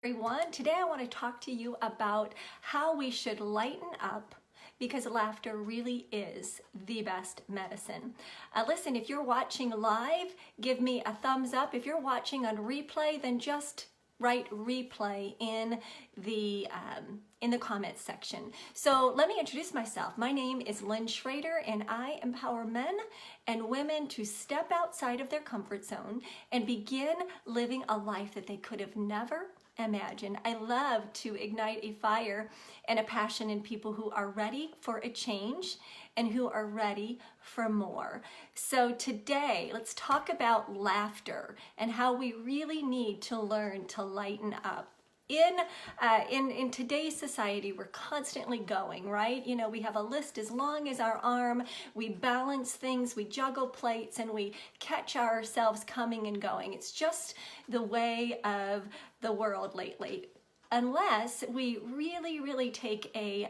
Everyone, today I want to talk to you about how we should lighten up because laughter really is the best medicine. Listen, if you're watching live, give me a thumbs up. If you're watching on replay, then just write replay in the comments section. So let me introduce myself. My name is Lynn Schrader, and I empower men and women to step outside of their comfort zone and begin living a life that they could have never imagined. I love to ignite a fire and a passion in people who are ready for a change and who are ready for more. So today, let's talk about laughter and how we really need to learn to lighten up. In today's society, we're constantly going, right? You know, we have a list as long as our arm, we balance things, we juggle plates, and we catch ourselves coming and going. It's just the way of the world lately. Unless we really take a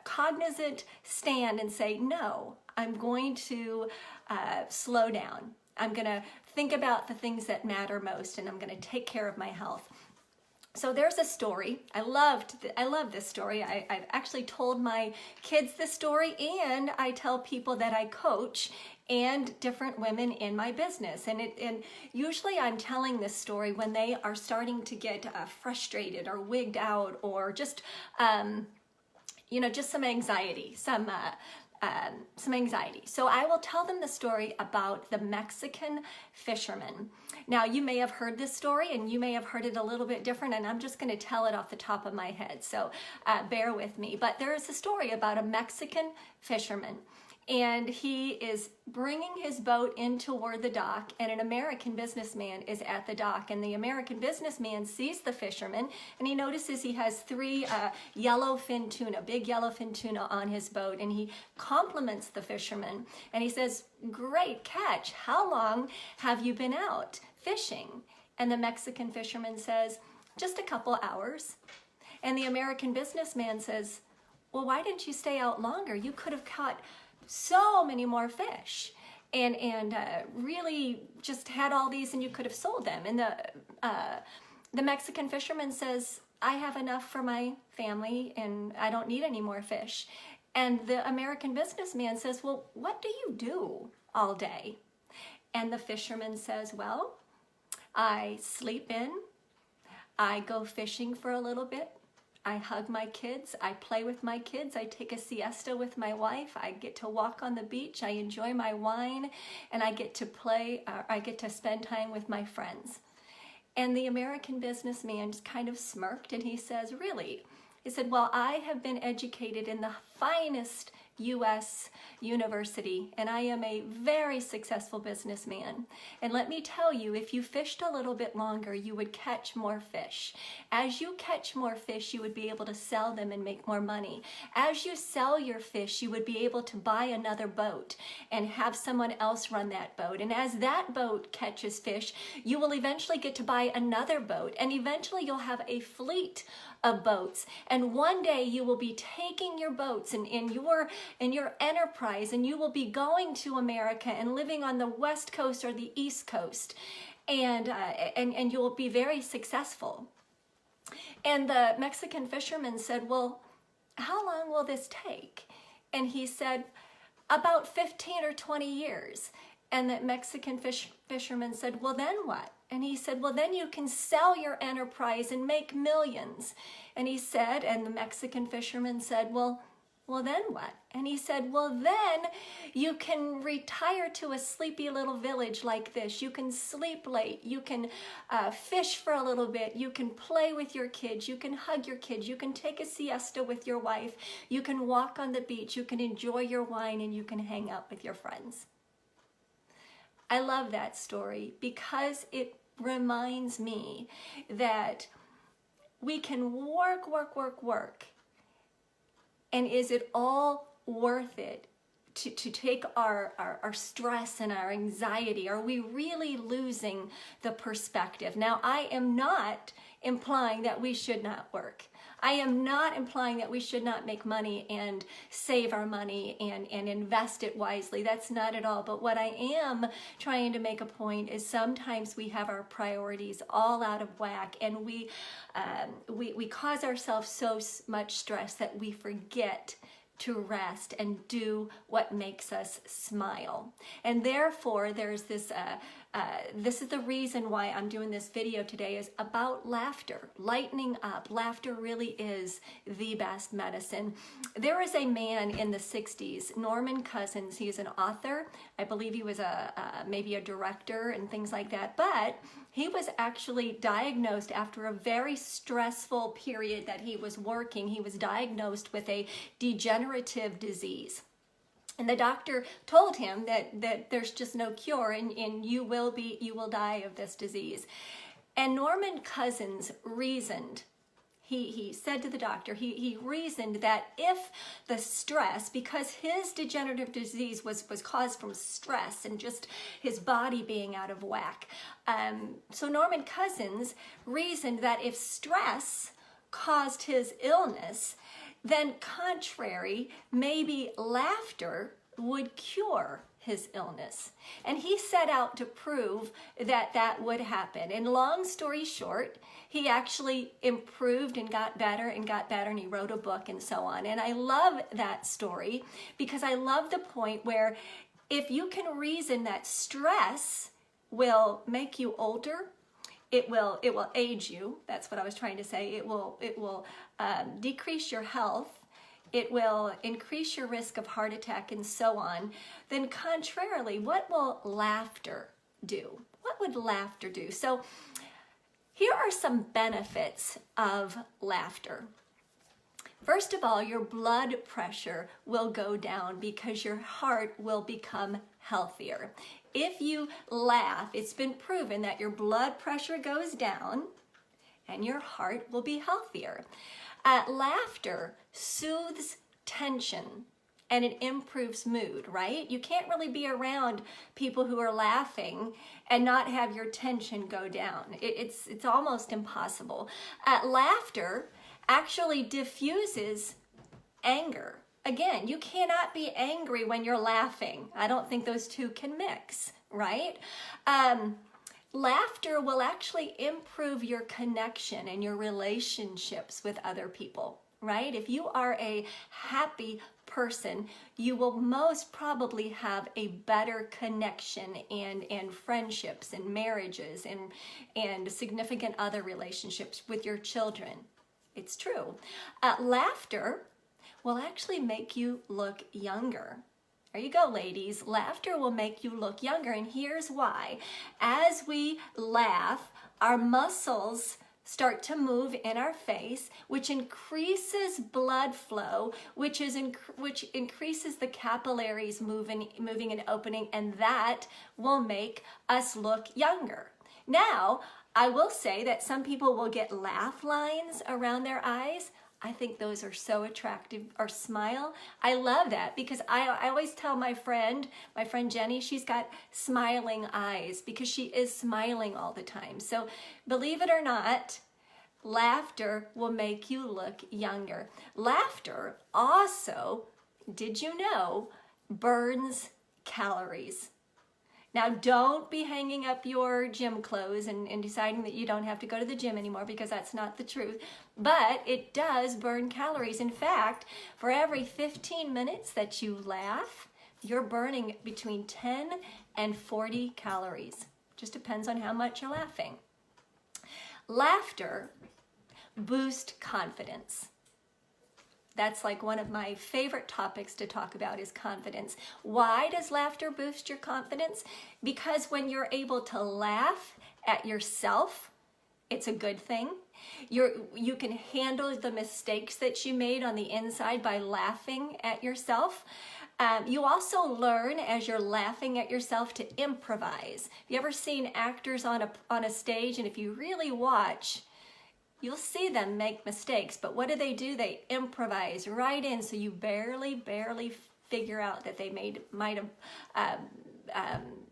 cognizant stand and say, no, I'm going to slow down. I'm going to think about the things that matter most, and I'm going to take care of my health. So there's a story. I love this story. I've actually told my kids this story, and I tell people that I coach and different women in my business. And usually I'm telling this story when they are starting to get frustrated or wigged out, or just just some anxiety, some anxiety. So I will tell them the story about the Mexican fisherman. Now, you may have heard this story, and you may have heard it a little bit different, and I'm just going to tell it off the top of my head, so bear with me. But there is a story about a Mexican fisherman, and he is bringing his boat in toward the dock, and an American businessman is at the dock, and the American businessman sees the fisherman, and he notices he has three big yellowfin tuna on his boat, and he compliments the fisherman, and he says, "Great catch. How long have you been out fishing?" And the Mexican fisherman says, "Just a couple hours." And the American businessman says, "Well, why didn't you stay out longer? You could have caught so many more fish and really just had all these, and you could have sold them." And the Mexican fisherman says, "I have enough for my family, and I don't need any more fish." And the American businessman says, "Well, what do you do all day?" And the fisherman says, "Well, I sleep in, I go fishing for a little bit, I hug my kids, I play with my kids, I take a siesta with my wife, I get to walk on the beach, I enjoy my wine, and I get to I get to spend time with my friends." And the American businessman just kind of smirked, and he says, "Really?" He said, "Well, I have been educated in the finest U.S. university, and I am a very successful businessman. And let me tell you, if you fished a little bit longer, you would catch more fish. As you catch more fish, you would be able to sell them and make more money. As you sell your fish, you would be able to buy another boat and have someone else run that boat. And as that boat catches fish, you will eventually get to buy another boat, and eventually you'll have a fleet of boats. And one day you will be taking your boats and in your enterprise, and you will be going to America and living on the West Coast or the East Coast, and you will be very successful." And the Mexican fisherman said, "Well, how long will this take?" And he said, "About 15 or 20 years. And the Mexican fisherman said, "Well, then what?" And he said, "Well, then you can sell your enterprise and make millions." And he said, and the Mexican fisherman said, well, then what?" And he said, "Well, then you can retire to a sleepy little village like this. You can sleep late. You can fish for a little bit. You can play with your kids. You can hug your kids. You can take a siesta with your wife. You can walk on the beach. You can enjoy your wine, and you can hang out with your friends." I love that story because it reminds me that we can work. And is it all worth it to take our stress and our anxiety? Are we really losing the perspective? Now, I am not implying that we should not work. I am not implying that we should not make money and save our money and invest it wisely. That's not at all. But what I am trying to make a point is sometimes we have our priorities all out of whack, and we cause ourselves so much stress that we forget to rest and do what makes us smile. And therefore, there's this is the reason why I'm doing this video today, is about laughter, lightening up. Laughter really is the best medicine. There was a man in the 60s, Norman Cousins. He's an author. I believe he was maybe a director and things like that. But he was actually diagnosed after a very stressful period that he was working. He was diagnosed with a degenerative disease. And the doctor told him that there's just no cure, and you will die of this disease. And Norman Cousins reasoned, he said to the doctor, he reasoned that if the stress, because his degenerative disease was caused from stress and just his body being out of whack. So Norman Cousins reasoned that if stress caused his illness, then contrary, maybe laughter would cure his illness. And he set out to prove that that would happen. And long story short, he actually improved and got better, and he wrote a book and so on. And I love that story because I love the point where if you can reason that stress will make you older, it will age you. That's what I was trying to say. It will decrease your health. It will increase your risk of heart attack and so on. Then contrarily, what will laughter do? What would laughter do? So here are some benefits of laughter. First of all, your blood pressure will go down because your heart will become healthier. If you laugh, it's been proven that your blood pressure goes down and your heart will be healthier. Laughter soothes tension and it improves mood, right? You can't really be around people who are laughing and not have your tension go down. It's almost impossible. Laughter actually diffuses anger. Again, you cannot be angry when you're laughing. I don't think those two can mix, right? Laughter will actually improve your connection and your relationships with other people, right? If you are a happy person, you will most probably have a better connection and friendships and marriages and significant other relationships with your children. It's true. Laughter will actually make you look younger. There you go, ladies. Laughter will make you look younger, and here's why. As we laugh, our muscles start to move in our face, which increases blood flow, which increases the capillaries moving and opening, and that will make us look younger. Now, I will say that some people will get laugh lines around their eyes. I think those are so attractive, or smile. I love that because I always tell my friend Jenny, she's got smiling eyes because she is smiling all the time. So believe it or not, laughter will make you look younger. Laughter also, did you know, burns calories. Now, don't be hanging up your gym clothes and deciding that you don't have to go to the gym anymore, because that's not the truth. But it does burn calories. In fact, for every 15 minutes that you laugh, you're burning between 10 and 40 calories. Just depends on how much you're laughing. Laughter boosts confidence. That's like one of my favorite topics to talk about, is confidence. Why does laughter boost your confidence? Because when you're able to laugh at yourself, it's a good thing. You can handle the mistakes that you made on the inside by laughing at yourself. You also learn, as you're laughing at yourself, to improvise. Have you ever seen actors on a stage, and if you really watch, you'll see them make mistakes, but what do? They improvise right in, so you barely figure out that they might have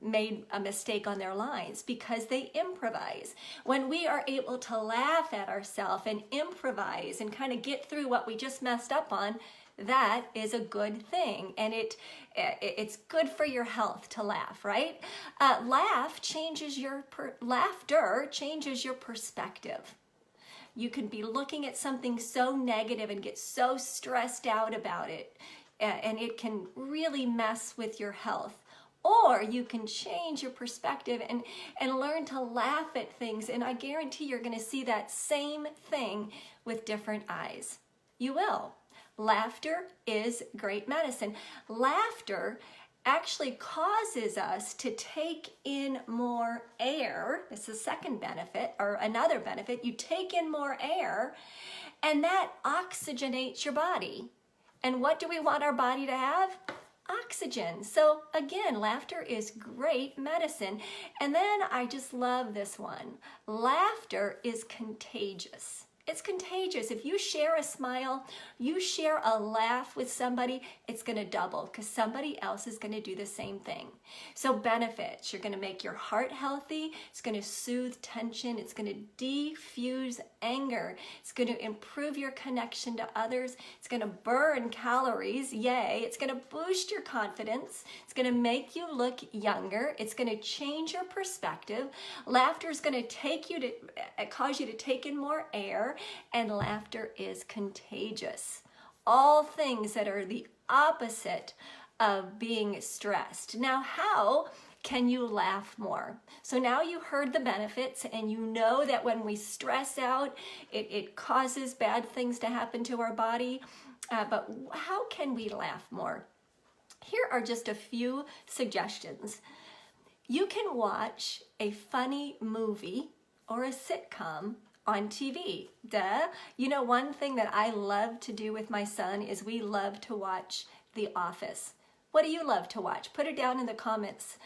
made a mistake on their lines because they improvise. When we are able to laugh at ourselves and improvise and kind of get through what we just messed up on, that is a good thing, and it's good for your health to laugh, right? Laughter changes your perspective. You can be looking at something so negative and get so stressed out about it, and it can really mess with your health. Or you can change your perspective and learn to laugh at things, and I guarantee you're going to see that same thing with different eyes. You will. Laughter is great medicine. Laughter actually causes us to take in more air. This is a second benefit, or another benefit. You take in more air, and that oxygenates your body. And what do we want our body to have? Oxygen. So again, laughter is great medicine. And then I just love this one. Laughter is contagious. It's contagious. If you share a smile, you share a laugh with somebody, it's going to double because somebody else is going to do the same thing. So benefits, you're going to make your heart healthy. It's going to soothe tension. It's going to diffuse anger. It's going to improve your connection to others. It's going to burn calories. Yay. It's going to boost your confidence. It's going to make you look younger. It's going to change your perspective. Laughter is going to cause you to take in more air. And laughter is contagious. All things that are the opposite of being stressed. Now, how can you laugh more? So now you heard the benefits, and you know that when we stress out, it causes bad things to happen to our body. But how can we laugh more? Here are just a few suggestions. You can watch a funny movie or a sitcom on TV. Duh. You know, one thing that I love to do with my son is we love to watch The Office. What do you love to watch? Put it down in the comments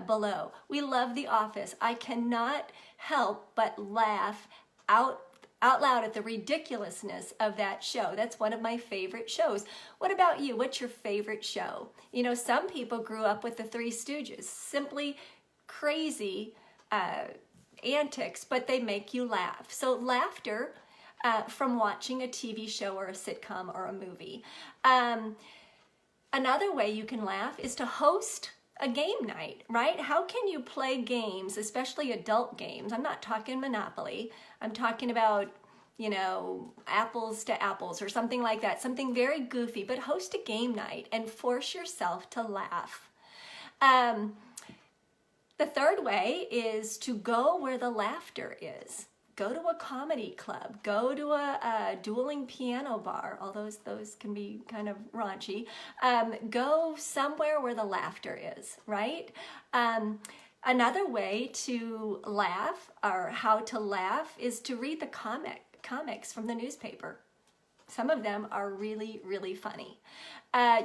below. We love The Office. I cannot help but laugh out loud at the ridiculousness of that show. That's one of my favorite shows. What about you? What's your favorite show? You know, some people grew up with the Three Stooges. Simply crazy antics, but they make you laugh. So laughter from watching a TV show or a sitcom or a movie. Another way you can laugh is to host a game night, right? How can you play games, especially adult games? I'm not talking Monopoly. I'm talking about, you know, apples to apples or something like that, something very goofy, but host a game night and force yourself to laugh. The third way is to go where the laughter is. Go to a comedy club. Go to a dueling piano bar. All those can be kind of raunchy. Go somewhere where the laughter is, right? Another way to laugh, or how to laugh, is to read the comics from the newspaper. Some of them are really, really funny.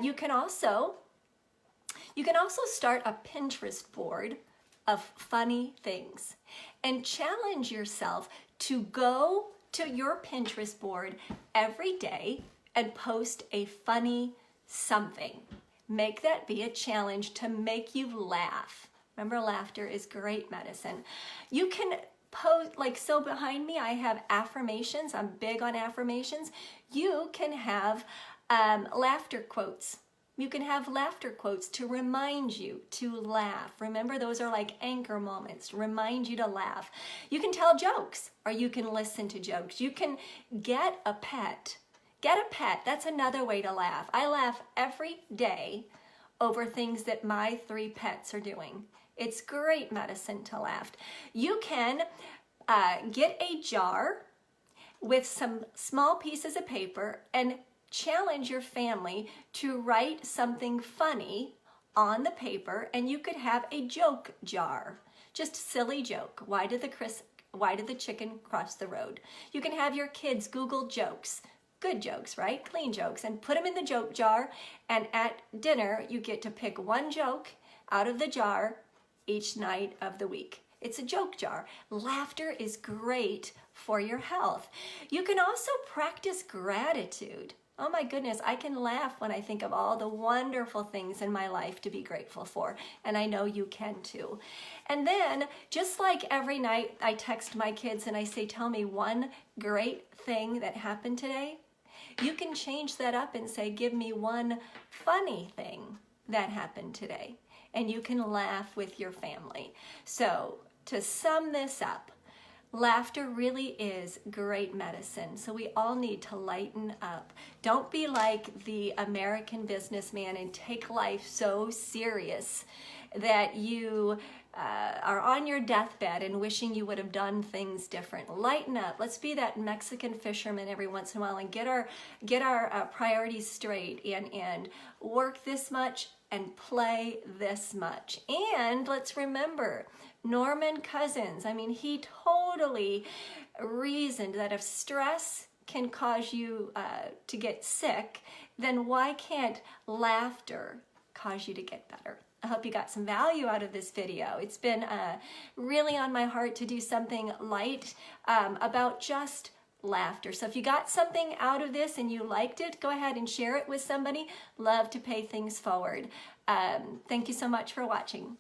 You can also start a Pinterest board of funny things and challenge yourself to go to your Pinterest board every day and post a funny something. Make that be a challenge to make you laugh. Remember, laughter is great medicine. You can post, like so behind me, I have affirmations. I'm big on affirmations. You can have laughter quotes. You can have laughter quotes to remind you to laugh. Remember, those are like anchor moments, remind you to laugh. You can tell jokes, or you can listen to jokes. You can get a pet. Get a pet, that's another way to laugh. I laugh every day over things that my 3 pets are doing. It's great medicine to laugh. You can get a jar with some small pieces of paper and challenge your family to write something funny on the paper, and you could have a joke jar. Just a silly joke. Why did the chicken cross the road? You can have your kids Google jokes. Good jokes, right? Clean jokes, and put them in the joke jar, and at dinner you get to pick one joke out of the jar each night of the week. It's a joke jar. Laughter is great for your health. You can also practice gratitude. oh my goodness, I can laugh when I think of all the wonderful things in my life to be grateful for. And I know you can too. And then, just like every night I text my kids and I say, tell me one great thing that happened today, you can change that up and say, give me one funny thing that happened today. And you can laugh with your family. So to sum this up, laughter really is great medicine. So we all need to lighten up. Don't be like the American businessman and take life so serious that you are on your deathbed and wishing you would have done things different. Lighten up. Let's be that Mexican fisherman every once in a while and get our priorities straight and work this much and play this much. And let's remember, Norman Cousins, I mean, he totally reasoned that if stress can cause you to get sick, then why can't laughter cause you to get better? I hope you got some value out of this video. It's been really on my heart to do something light about just laughter. So if you got something out of this and you liked it, go ahead and share it with somebody. Love to pay things forward. Thank you so much for watching.